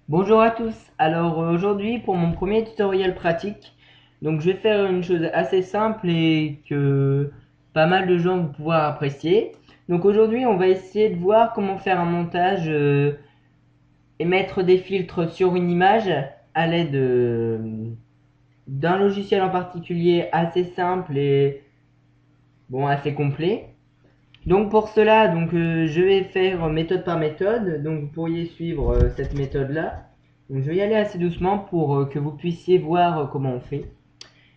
Bonjour à tous. Alors aujourd'hui pour mon premier tutoriel pratique, donc je vais faire une chose assez simple et que pas mal de gens vont pouvoir apprécier. Donc aujourd'hui on va essayer de voir comment faire un montage et mettre des filtres sur une image à l'aide d'un logiciel en particulier assez simple et bon assez complet. Donc pour cela, je vais faire méthode par méthode. Donc vous pourriez suivre cette méthode là. Donc je vais y aller assez doucement pour que vous puissiez voir comment on fait.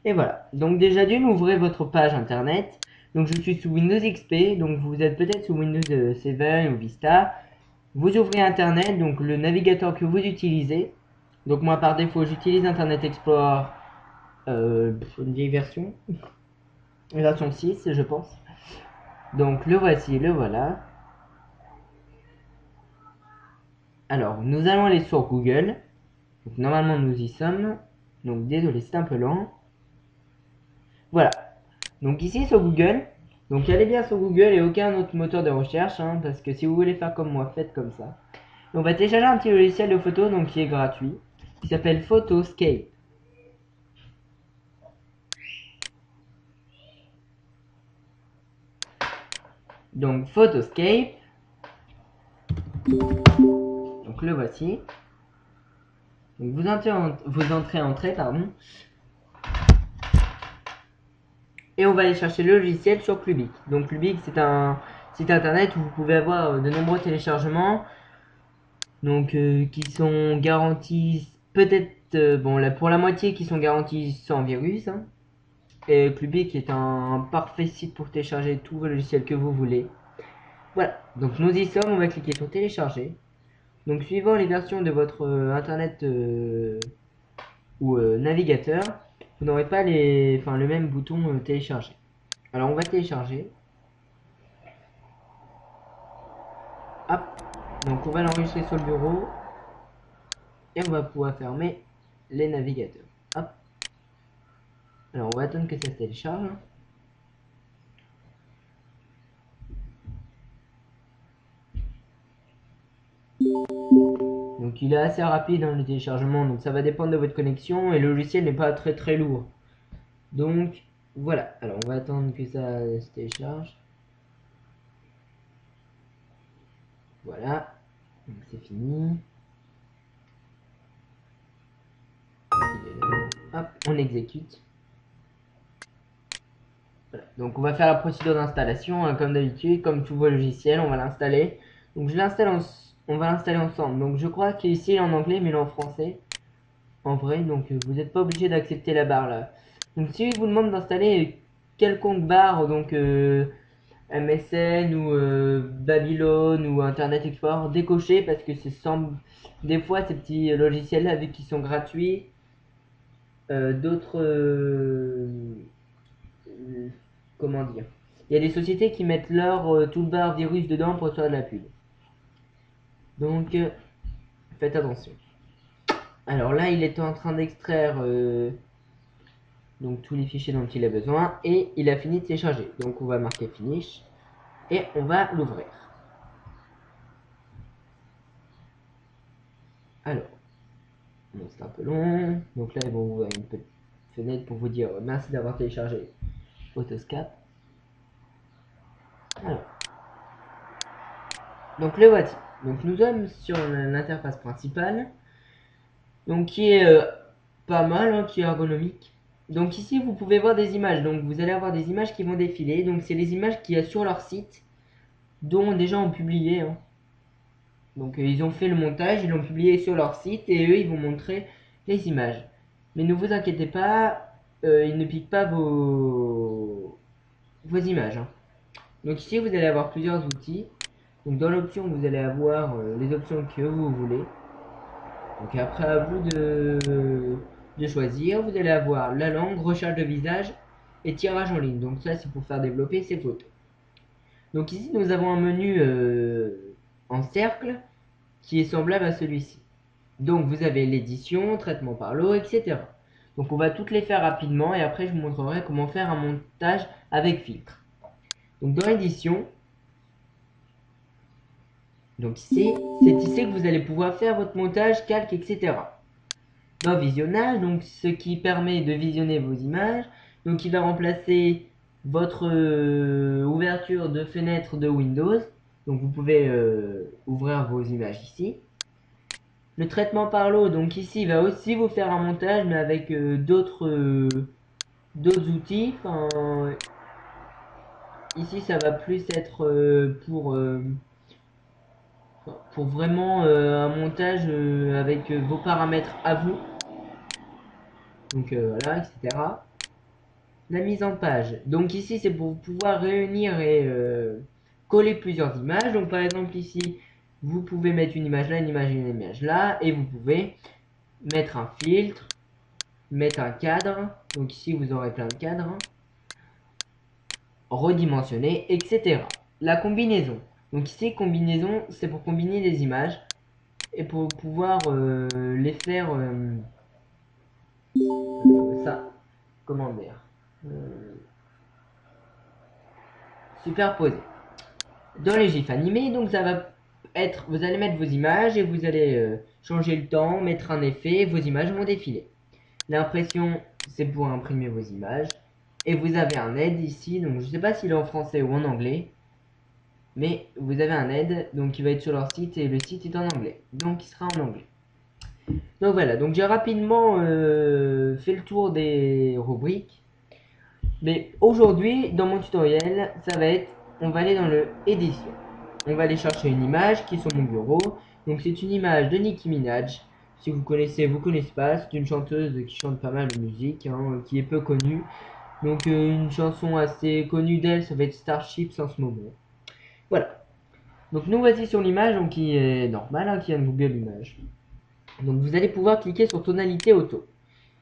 Et voilà. Donc déjà d'une, ouvrez votre page internet. Donc je suis sous Windows XP. Donc vous êtes peut-être sous Windows 7 ou Vista. Vous ouvrez internet, donc le navigateur que vous utilisez. Donc moi par défaut j'utilise Internet Explorer, une vieille version, version 6 je pense. Donc le voici, le voilà. Alors, nous allons aller sur Google. Donc, normalement, nous y sommes. Donc, désolé, c'est un peu lent. Voilà. Donc, ici sur Google. Donc, allez bien sur Google et aucun autre moteur de recherche. Parce que si vous voulez faire comme moi, faites comme ça. On va télécharger un petit logiciel de photo donc, qui est gratuit. Qui s'appelle Photoscape. Donc, Photoscape. Donc, le voici. Donc, entrez, pardon. Et on va aller chercher le logiciel sur Clubic. Donc Clubic c'est un site internet où vous pouvez avoir de nombreux téléchargements. Donc qui sont garantis peut-être bon là pour la moitié qui sont garantis sans virus. Et Clubic est un parfait site pour télécharger tous vos logiciels que vous voulez. Voilà, donc nous y sommes, on va cliquer sur télécharger. Donc suivant les versions de votre internet ou navigateur, vous n'aurez pas le même bouton télécharger. Alors on va télécharger. Hop. Donc on va l'enregistrer sur le bureau. Et on va pouvoir fermer les navigateurs. Hop. Alors on va attendre que ça se télécharge. Donc il est assez rapide le téléchargement, donc ça va dépendre de votre connexion et le logiciel n'est pas très lourd. Donc voilà, alors on va attendre que ça se télécharge. Voilà, donc c'est fini. Hop, on exécute. Voilà. Donc on va faire la procédure d'installation comme d'habitude, comme tous vos logiciels, on va l'installer. Donc on va l'installer ensemble. Donc je crois qu'ici il est en anglais mais il est en français. En vrai, donc vous n'êtes pas obligé d'accepter la barre là. Donc si il vous demande d'installer quelconque barre, donc MSN ou Babylon ou Internet Explorer, décochez parce que c'est semble des fois ces petits logiciels là vu qu'ils sont gratuits, d'autres comment dire, il y a des sociétés qui mettent leur toolbar virus dedans pour faire de la pub. Donc faites attention. Alors là, il est en train d'extraire donc tous les fichiers dont il a besoin et il a fini de télécharger. Donc on va marquer finish et on va l'ouvrir. Alors, bon, c'est un peu long. Donc là, ils vont ouvrir une petite fenêtre pour vous dire merci d'avoir téléchargé Photoscape. Alors, donc le voici. Donc nous sommes sur l'interface principale, donc qui est pas mal, qui est ergonomique. Donc ici vous pouvez voir des images. Donc vous allez avoir des images qui vont défiler. Donc c'est les images qu'il y a sur leur site, dont des gens ont publié. Donc ils ont fait le montage, ils l'ont publié sur leur site et eux ils vont montrer les images. Mais ne vous inquiétez pas, ils ne piquent pas vos images. Donc ici vous allez avoir plusieurs outils. Donc dans l'option vous allez avoir les options que vous voulez. Donc après à vous de choisir, vous allez avoir la langue, recherche de visage et tirage en ligne. Donc ça c'est pour faire développer ces photos. Donc ici nous avons un menu en cercle qui est semblable à celui-ci. Donc vous avez l'édition, traitement par l'eau, etc. Donc on va toutes les faire rapidement et après je vous montrerai comment faire un montage avec filtre. Donc dans l'édition, Donc ici, c'est ici que vous allez pouvoir faire votre montage, calque, etc. Dans visionnage, donc ce qui permet de visionner vos images, donc il va remplacer votre ouverture de fenêtre de Windows. Donc vous pouvez ouvrir vos images ici. Le traitement par l'eau, donc ici il va aussi vous faire un montage mais avec d'autres outils. Enfin, ici ça va plus être pour vraiment un montage avec vos paramètres à vous. Donc voilà, etc. La mise en page. Donc ici c'est pour pouvoir réunir et coller plusieurs images. Donc par exemple ici vous pouvez mettre une image là, une image là, et vous pouvez mettre un filtre, mettre un cadre. Donc ici vous aurez plein de cadres, redimensionner, etc. La combinaison. Donc ici combinaison, c'est pour combiner les images et pour pouvoir les faire ça, comment dire, superposer. Dans les gifs animés, donc ça va être, vous allez mettre vos images et vous allez changer le temps, mettre un effet, vos images vont défiler. L'impression, c'est pour imprimer vos images. Et vous avez un aide ici, donc je ne sais pas s'il est en français ou en anglais, mais vous avez un aide, donc qui va être sur leur site et le site est en anglais, donc il sera en anglais. Donc voilà, donc j'ai rapidement fait le tour des rubriques. Mais aujourd'hui, dans mon tutoriel, ça va être, on va aller dans le édition. On va aller chercher une image qui est sur mon bureau. Donc c'est une image de Nicki Minaj. Si vous connaissez, vous connaissez pas, c'est une chanteuse qui chante pas mal de musique, hein, qui est peu connue. Donc une chanson assez connue d'elle, ça va être Starships en ce moment. Voilà. Donc nous voici sur l'image, donc qui est normale, hein, qui vient de Google Images. Donc vous allez pouvoir cliquer sur tonalité auto.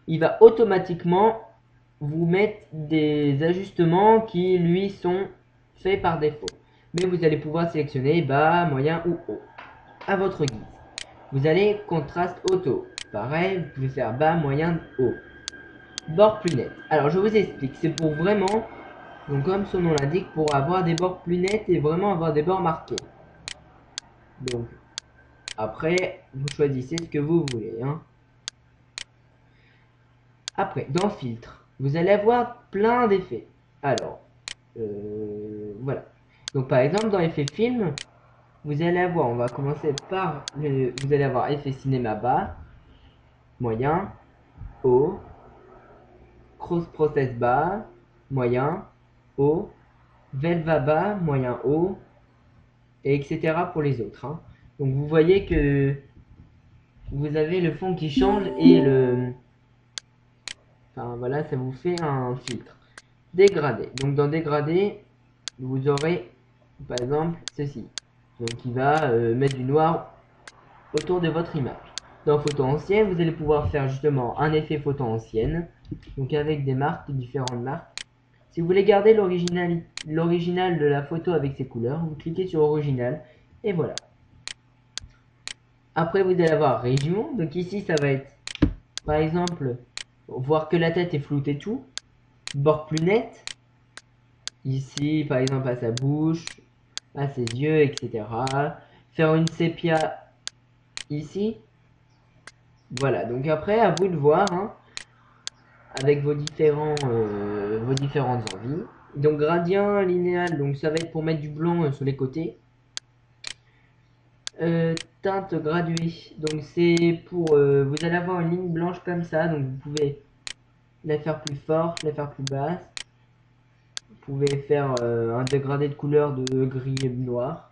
Il va automatiquement vous mettre des ajustements qui lui sont faits par défaut. Mais vous allez pouvoir sélectionner bas, moyen ou haut à votre guise. Vous allez contraste auto. Pareil, vous pouvez faire bas, moyen, haut. Bord plus net. Alors je vous explique, c'est pour vraiment, donc comme son nom l'indique, pour avoir des bords plus nets et vraiment avoir des bords marqués. Donc après, vous choisissez ce que vous voulez, hein. Après, dans filtre, vous allez avoir plein d'effets. Alors, voilà. Donc par exemple, dans effet film, vous allez avoir, on va commencer par, vous allez avoir effet cinéma bas, moyen, haut, cross process bas, moyen, haut, velva bas, moyen, haut, et etc. pour les autres, hein. Donc vous voyez que vous avez le fond qui change et le... Enfin voilà, ça vous fait un filtre. Dégradé. Donc dans dégradé, vous aurez par exemple ceci. Donc il va mettre du noir autour de votre image. Dans photo ancienne, vous allez pouvoir faire justement un effet photo ancienne. Donc avec des marques, différentes marques. Si vous voulez garder l'original de la photo avec ses couleurs, vous cliquez sur original et voilà. Après vous allez avoir région. Donc ici ça va être par exemple voir que la tête est floutée et tout. Bord plus net. Ici par exemple à sa bouche, à ses yeux, etc. Faire une sépia ici. Voilà, donc après à vous de voir, hein, avec vos différentes envies. Donc gradient linéal, donc ça va être pour mettre du blanc sur les côtés. Teinte graduée, donc c'est pour vous allez avoir une ligne blanche comme ça, donc vous pouvez la faire plus forte, la faire plus basse. Vous pouvez faire un dégradé de couleur de gris et noir.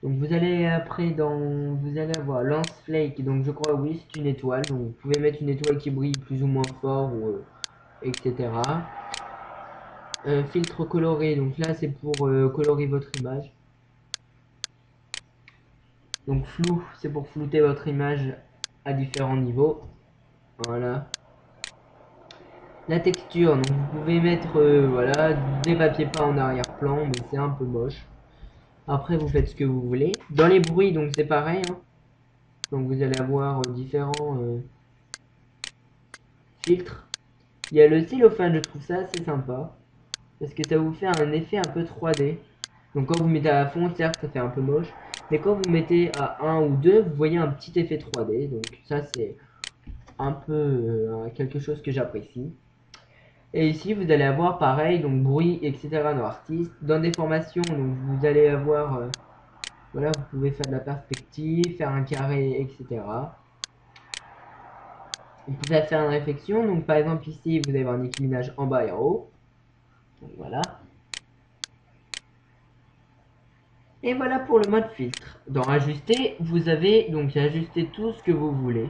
Donc vous allez après vous allez avoir lance flake, donc je crois oui c'est une étoile, donc vous pouvez mettre une étoile qui brille plus ou moins fort ou etc. Filtre coloré, donc là c'est pour colorer votre image. Donc flou, c'est pour flouter votre image à différents niveaux. Voilà. La texture, donc vous pouvez mettre voilà, des papiers peints en arrière-plan, mais c'est un peu moche. Après vous faites ce que vous voulez. Dans les bruits, donc c'est pareil, hein. Donc vous allez avoir différents filtres. Il y a le cellophane, je trouve ça assez sympa. Parce que ça vous fait un effet un peu 3D. Donc quand vous mettez à fond, certes ça fait un peu moche, mais quand vous mettez à 1 ou 2, vous voyez un petit effet 3D. Donc ça c'est un peu quelque chose que j'apprécie. Et ici vous allez avoir pareil, donc bruit, etc. dans artiste. Dans des formations, donc vous allez avoir, voilà, vous pouvez faire de la perspective, faire un carré, etc. Vous pouvez faire une réflexion, donc par exemple ici vous allez avoir un équilibrage en bas et en haut. Donc voilà. Et voilà pour le mode filtre. Dans ajuster, vous avez donc ajuster tout ce que vous voulez.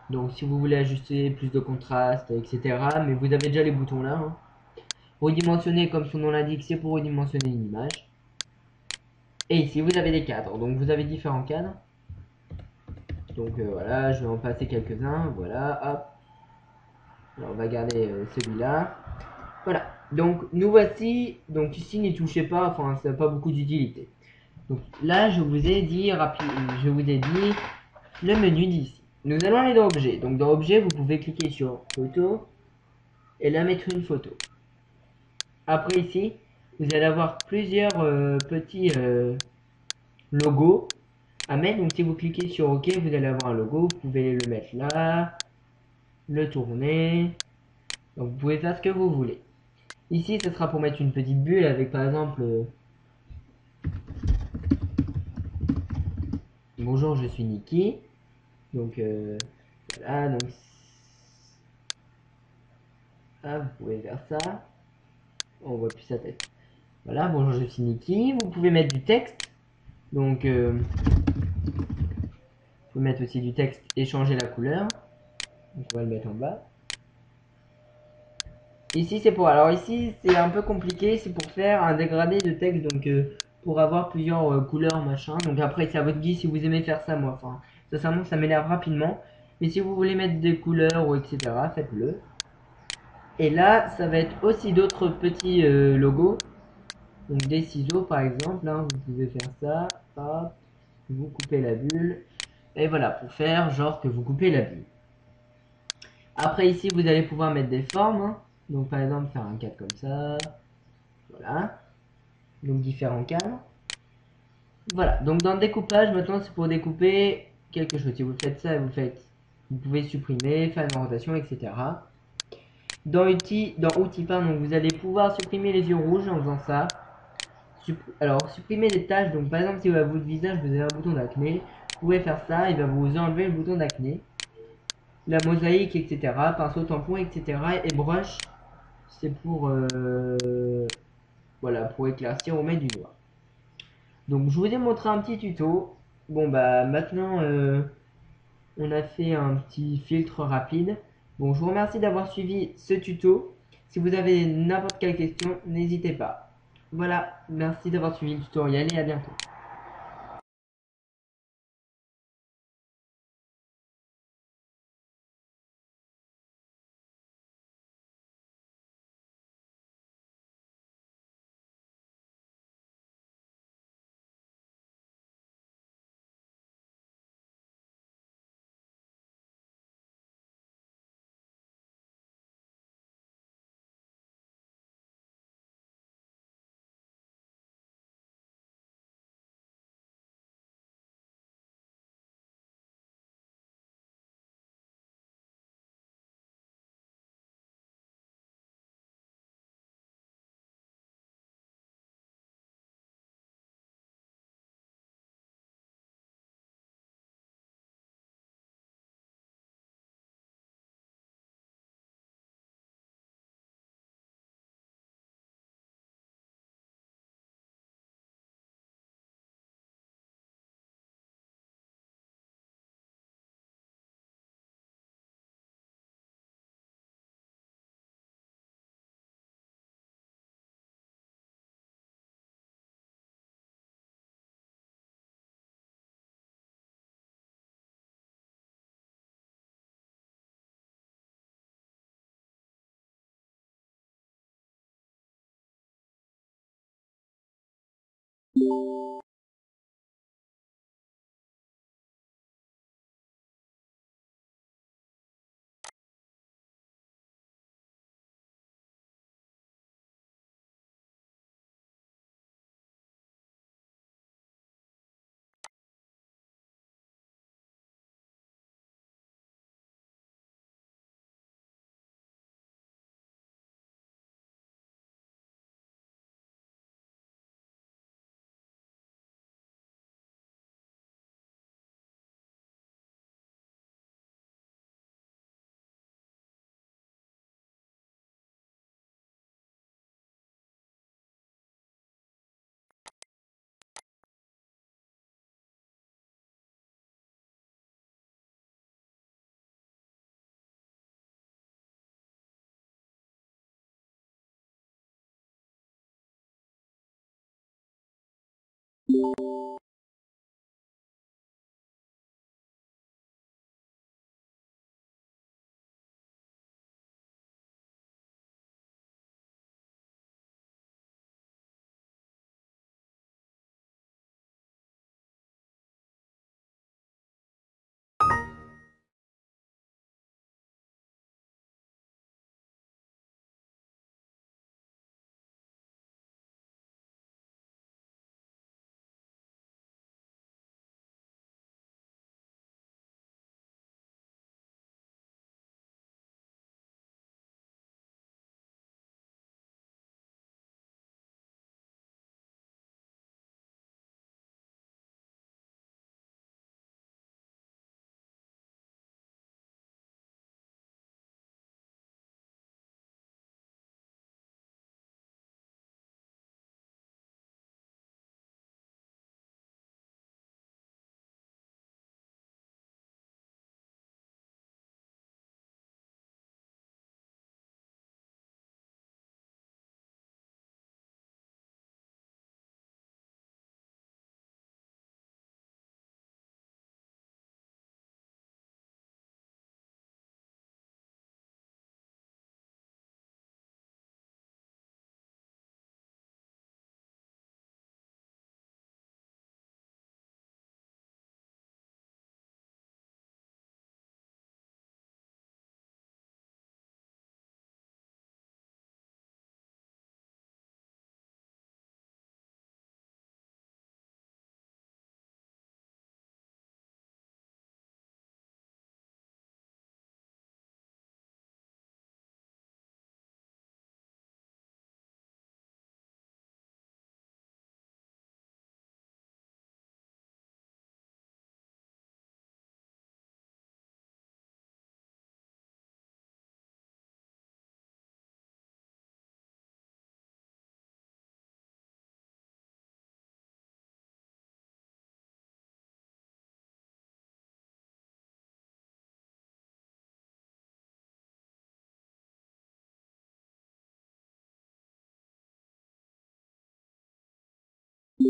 Donc si vous voulez ajuster plus de contraste, etc. Mais vous avez déjà les boutons là. Hein. Redimensionner, comme son nom l'indique, c'est pour redimensionner une image. Et ici vous avez des cadres. Donc vous avez différents cadres. Donc voilà, je vais en passer quelques-uns. Voilà, hop. Alors, on va garder celui-là. Voilà. Donc nous voici. Donc ici n'y touchez pas. Enfin, ça n'a pas beaucoup d'utilité. Donc là, je vous ai dit le menu d'ici. Nous allons aller dans Objet. Donc dans Objet, vous pouvez cliquer sur Photo et là mettre une photo. Après ici, vous allez avoir plusieurs petits logos à mettre. Donc si vous cliquez sur OK, vous allez avoir un logo. Vous pouvez le mettre là, le tourner. Donc vous pouvez faire ce que vous voulez. Ici, ce sera pour mettre une petite bulle avec par exemple bonjour, je suis Niki. Donc voilà, donc ah, vous pouvez faire ça. On voit plus sa tête. Voilà, bonjour, je suis Niki. Vous pouvez mettre du texte. Donc, vous pouvez mettre aussi du texte et changer la couleur. Donc, on va le mettre en bas. Ici, c'est pour. Alors, ici, c'est un peu compliqué. C'est pour faire un dégradé de texte. Donc, pour avoir plusieurs couleurs, machin. Donc, après, c'est à votre guise si vous aimez faire ça, moi. Enfin, sincèrement, ça m'énerve rapidement. Mais si vous voulez mettre des couleurs ou etc., faites-le. Et là, ça va être aussi d'autres petits logos. Donc des ciseaux par exemple, hein, vous pouvez faire ça, hop, vous coupez la bulle, et voilà, pour faire genre que vous coupez la bulle. Après ici, vous allez pouvoir mettre des formes, hein. Donc par exemple faire un cadre comme ça, voilà, donc différents cadres. Voilà, donc dans le découpage, maintenant c'est pour découper quelque chose. Si vous faites ça, vous pouvez supprimer, faire une orientation, etc. Dans outils, pardon, vous allez pouvoir supprimer les yeux rouges en faisant ça. Alors, supprimer les tâches. Donc, par exemple, si à votre visage vous avez un bouton d'acné, vous pouvez faire ça. Il va vous enlever le bouton d'acné. La mosaïque, etc. Pinceau, tampon, etc. Et brush, c'est pour voilà, pour éclaircir ou mettre du noir. Donc, je vous ai montré un petit tuto. Bon, bah maintenant, on a fait un petit filtre rapide. Bon, je vous remercie d'avoir suivi ce tuto. Si vous avez n'importe quelle question, n'hésitez pas. Voilà, merci d'avoir suivi le tutoriel et à bientôt.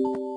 You